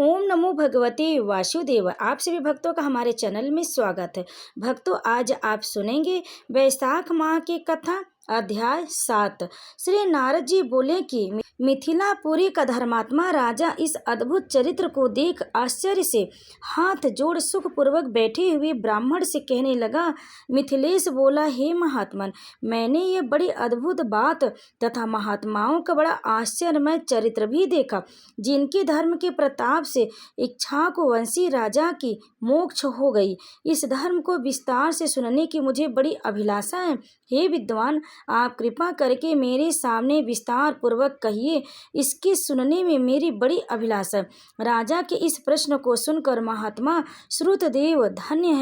ओम नमो भगवते वासुदेव। आप सभी भक्तों का हमारे चैनल में स्वागत है। भक्तों, आज आप सुनेंगे वैशाख माह की कथा, अध्याय 7। श्री नारद जी बोले कि मिथिलापुरी का धर्मात्मा राजा इस अद्भुत चरित्र को देख आश्चर्य से हाथ जोड़ सुखपूर्वक बैठे हुए ब्राह्मण से कहने लगा। मिथिलेश बोला, हे महात्मन, मैंने ये बड़ी अद्भुत बात तथा महात्माओं का बड़ा आश्चर्यमय चरित्र भी देखा, जिनके धर्म के प्रताप से इक्ष्वाकुवंशी राजा की मोक्ष हो गई। इस धर्म को विस्तार से सुनने की मुझे बड़ी अभिलाषा है। हे विद्वान, आप कृपा करके मेरे सामने विस्तार पूर्वक कहिए, इसके सुनने में मेरी बड़ी अभिलाषा है। राजा के इस प्रश्न को सुनकर महात्मा श्रुतदेव धन्य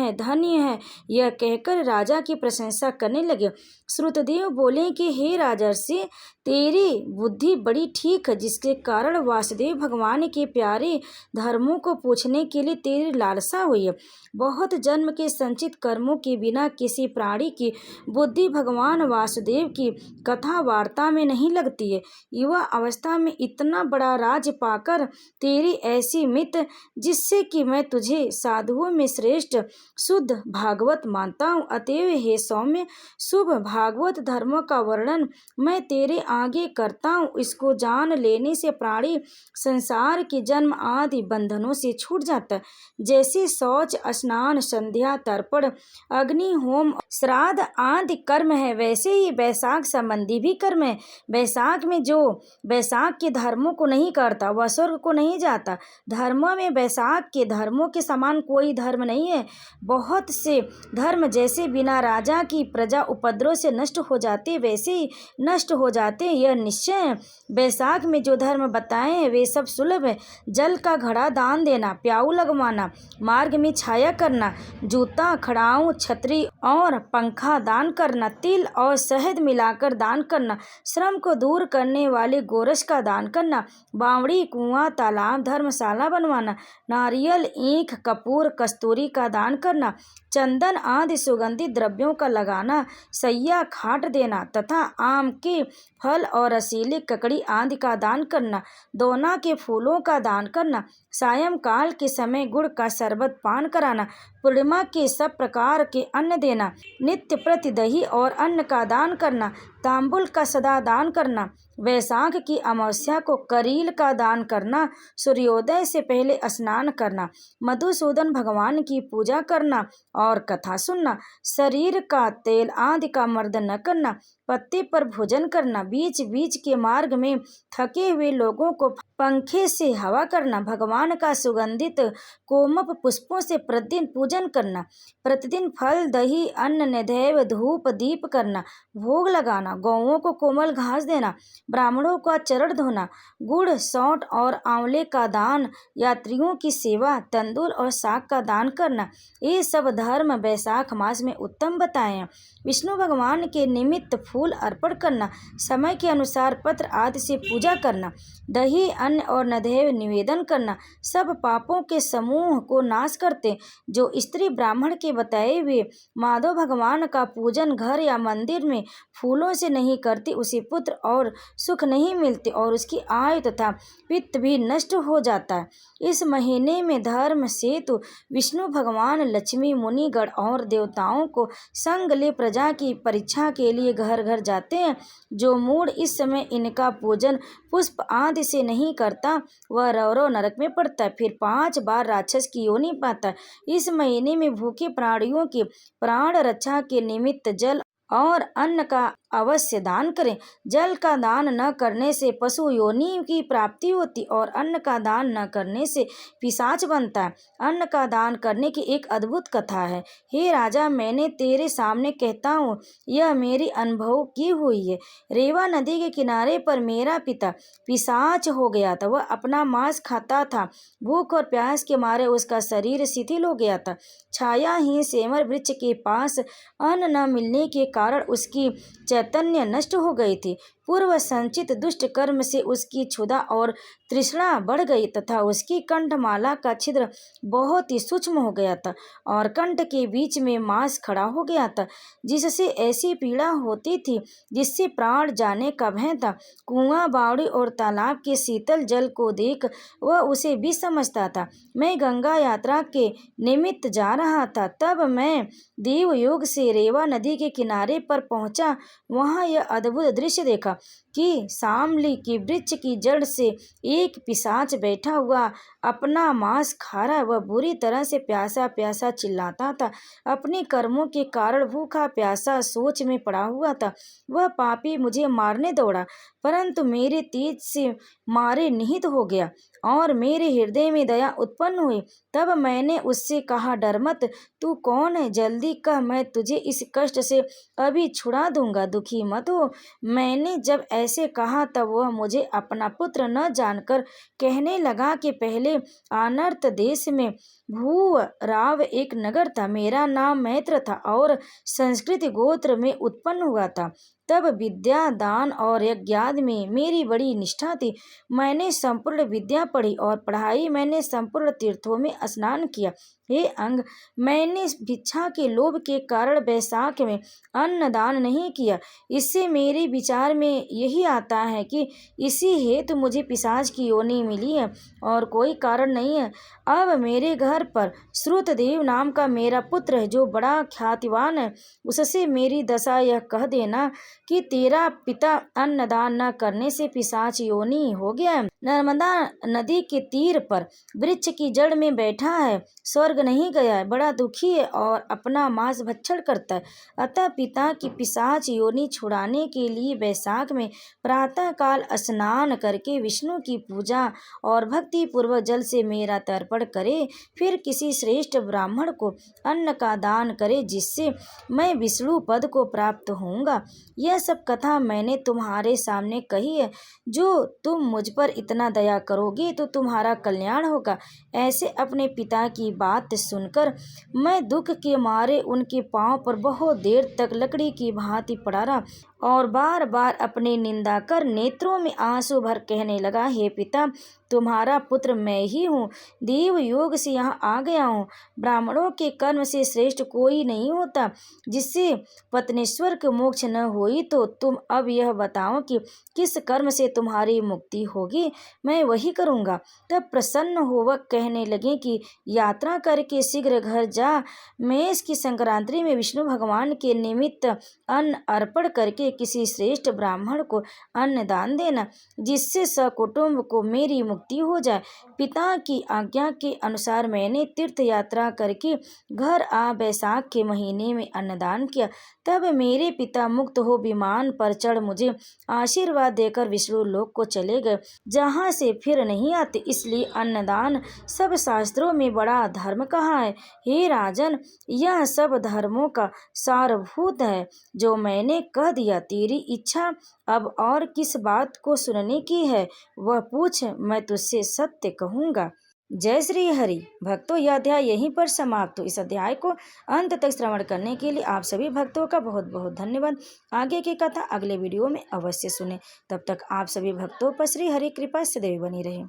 है यह कहकर राजा की प्रशंसा करने लगे। श्रुतदेव बोले कि हे राजर्षि, तेरी बुद्धि बड़ी ठीक है, जिसके कारण वासुदेव भगवान के प्यारे धर्मों को पूछने के लिए तेरी लालसा हुई है। बहुत जन्म के संचित कर्मों के बिना किसी प्राणी की बुद्धि भगवान वासुदेव की कथा वार्ता में नहीं लगती है। युवा अवस्था में इतना बड़ा राज पाकर तेरी ऐसी मित्र, जिससे कि मैं तुझे साधुओं में श्रेष्ठ शुद्ध भागवत मानता हूँ। अतएव हे सौम्य, शुभ भागवत धर्मों का वर्णन मैं तेरे आगे करता हूँ। इसको जान लेने से प्राणी संसार के जन्म आदि बंधनों से छूट जाता है। जैसे शौच, स्नान, संध्या, तर्पण, अग्नि होम, श्राद्ध आदि कर्म है, वैसे ही वैशाख संबंधी भी कर्म है। वैशाख में जो वैशाख के धर्मों को नहीं करता वह स्वर्ग को नहीं जाता। धर्मों में वैशाख के धर्मों के समान कोई धर्म नहीं है। बहुत से धर्म जैसे बिना राजा की प्रजा उपद्रव से नष्ट हो जाते, वैसे ही नष्ट हो जाते, यह निश्चय है। वैशाख में जो धर्म बताए हैं वे सब सुलभ है। जल का घड़ा दान देना, प्याऊ लगवाना, मार्ग में छाया करना, जूता, खड़ाऊ, छतरी और पंखा दान करना, तिल और शहद मिलाकर दान करना, श्रम को दूर करने वाले गोरस का दान करना, बावड़ी, कुआं, तालाब, धर्मशाला बनवाना, नारियल, ईख, कपूर, कस्तूरी का दान करना, चंदन आदि सुगंधित द्रव्यों का लगाना, सैया खाट देना तथा आम के फल और रसीले ककड़ी आदि का दान करना, दोना के फूलों का दान करना, सायंकाल के समय गुड़ का शरबत पान कराना, पूर्णिमा के सब प्रकार के अन्न देना, नित्य प्रति दही और अन्न का दान करना, तांबुल का सदा दान करना, वैशाख की अमावस्या को करील का दान करना, सूर्योदय से पहले स्नान करना, मधुसूदन भगवान की पूजा करना और कथा सुनना, शरीर का तेल आदि का मर्दन न करना, पत्ते पर भोजन करना, बीच बीच के मार्ग में थके हुए लोगों को पंखे से हवा करना, भगवान का सुगंधित कोमप पुष्पों से प्रतिदिन पूजन करना, प्रतिदिन फल, दही, अन्न, नैवेद्य, धूप, दीप करना, भोग लगाना, गौओं को कोमल घास देना, ब्राह्मणों का चरण धोना, गुड़, सौंठ और आंवले का दान, यात्रियों की सेवा, तंदूर और साग का दान करना, ये सब धर्म वैशाख मास में उत्तम बताए हैं। विष्णु भगवान के निमित्त फूल अर्पण करना, समय के अनुसार पत्र आदि से पूजा करना, दही, अन्न और नैवेद्य निवेदन करना, सब पापों के समूह को नाश करते। जो स्त्री ब्राह्मण के बताए हुए माधव भगवान का पूजन घर या मंदिर में फूलों से नहीं करती, उसे पुत्र और सुख नहीं मिलते और उसकी आयु तथा पित्त भी नष्ट हो जाता है। इस महीने में धर्म सेतु विष्णु भगवान, लक्ष्मी, मुनिगण और देवताओं को संग ले प्रजा की परीक्षा के लिए घर घर जाते हैं। जो मूढ़ इस समय इनका पूजन पुष्प आदि से नहीं करता, वह रौरव नरक में पड़ता है, फिर 5 बार राक्षस की योनि पाता है। इस महीने में भूखे प्राणियों के प्राण रक्षा के निमित्त जल और अन्न का अवश्य दान करें। जल का दान न करने से पशु योनि की प्राप्ति होती और अन्न का दान न करने से पिशाच बनता है। अन्न का दान करने की एक अद्भुत कथा है। हे राजा, मैंने तेरे सामने कहता हूँ, यह मेरी अनुभव की हुई है। रेवा नदी के किनारे पर मेरा पिता पिशाच हो गया था। वह अपना मांस खाता था। भूख और प्यास के मारे उसका शरीर शिथिल हो गया था। छायाहीन सेमर वृक्ष के पास अन्न न मिलने के कारण उसकी चैतन्य नष्ट हो गई थी। पूर्व संचित दुष्ट कर्म से उसकी क्षुधा और तृष्णा बढ़ गई तथा उसकी कंठमाला का छिद्र बहुत ही सूक्ष्म हो गया था और कंठ के बीच में मांस खड़ा हो गया था, जिससे ऐसी पीड़ा होती थी जिससे प्राण जाने का भय था। कुआं, बावड़ी और तालाब के शीतल जल को देख वह उसे विष समझता था। मैं गंगा यात्रा के निमित्त जा रहा था, तब मैं देवयोग से रेवा नदी के किनारे पर पहुंचा। वहां यह अद्भुत दृश्य देखा कि सामली की वृक्ष की जड़ से एक पिशाच बैठा हुआ अपना मांस खा रहा। वह बुरी तरह से प्यासा प्यासा चिल्लाता था, अपने कर्मों के कारण भूखा प्यासा सोच में पड़ा हुआ था। वह पापी मुझे मारने दौड़ा, परंतु मेरे तेज से मारे निहित हो गया और मेरे हृदय में दया उत्पन्न हुई। तब मैंने उससे कहा, डर मत, तू कौन है? जल्दी कह, मैं तुझे इस कष्ट से अभी छुड़ा दूंगा, दुखी मत हो। मैंने जब ऐसे कहा तब वह मुझे अपना पुत्र न जानकर कहने लगा कि पहले अनर्त देश में भूराव एक नगर था। मेरा नाम मैत्र था और संस्कृत गोत्र में उत्पन्न हुआ था। तब विद्या, दान और यज्ञादि में मेरी बड़ी निष्ठा थी। मैंने संपूर्ण विद्या पढ़ी और पढ़ाई। मैंने संपूर्ण तीर्थों में स्नान किया। हे अंग, मैंने भिक्षा के लोभ के कारण बैसाख में अन्न दान नहीं किया। इससे मेरे विचार में यही आता है कि इसी हेतु मुझे पिशाच की योनि मिली है और कोई कारण नहीं है। अब मेरे घर पर श्रुतदेव नाम का मेरा पुत्र है, जो बड़ा ख्यातिवान है। उससे मेरी दशा यह कह देना कि तेरा पिता अन्नदान न करने से पिशाच योनि हो गया है। नर्मदा नदी के तीर पर वृक्ष की जड़ में बैठा है, स्वर्ग नहीं गया है, बड़ा दुखी है और अपना मांस भक्षण करता है। अतः पिता की पिशाच योनि छुड़ाने के लिए वैशाख में प्रातः काल स्नान करके विष्णु की पूजा और भक्ति पूर्वक जल से मेरा तर्पण करे, फिर किसी श्रेष्ठ ब्राह्मण को अन्न का दान करे, जिससे मैं विष्णु पद को प्राप्त होऊंगा। यह सब कथा मैंने तुम्हारे सामने कही है। जो तुम मुझ पर इतना दया करोगे तो तुम्हारा कल्याण होगा। ऐसे अपने पिता की बात सुनकर मैं दुख के मारे उनके पांव पर बहुत देर तक लकड़ी की भांति पड़ा रहा और बार बार अपनी निंदा कर नेत्रों में आंसू भर कहने लगा, हे पिता, तुम्हारा पुत्र मैं ही हूँ। देव योग से यहाँ आ गया हूँ। ब्राह्मणों के कर्म से श्रेष्ठ कोई नहीं होता। जिससे पत्नीश्वर के मोक्ष न हुई तो तुम अब यह बताओ कि किस कर्म से तुम्हारी मुक्ति होगी, मैं वही करूँगा। तब प्रसन्न हो वह कहने लगे कि यात्रा करके शीघ्र घर जा। मेष की संक्रांति में विष्णु भगवान के निमित्त अन्न अर्पण करके किसी श्रेष्ठ ब्राह्मण को अन्न दान देना, जिससे सकुटुंब को मेरी मुक्ति हो जाए। पिता की आज्ञा के अनुसार मैंने तीर्थ यात्रा करके घर आ बैसाख के महीने में अन्नदान किया। तब मेरे पिता मुक्त हो विमान पर चढ़ मुझे आशीर्वाद देकर विष्णु लोक को चले गए, जहाँ से फिर नहीं आते। इसलिए अन्नदान सब शास्त्रों में बड़ा धर्म कहा है। हे राजन, यह सब धर्मों का सारभूत है जो मैंने कह दिया। तेरी इच्छा अब और किस बात को सुनने की है, वह पूछ, मैं तुझसे सत्य कहूँगा। जय श्री हरि। भक्तों, यह अध्याय यहीं पर समाप्त हो। इस अध्याय को अंत तक श्रवण करने के लिए आप सभी भक्तों का बहुत बहुत धन्यवाद। आगे की कथा अगले वीडियो में अवश्य सुने। तब तक आप सभी भक्तों पर श्री हरि कृपा सदैव बनी रहे।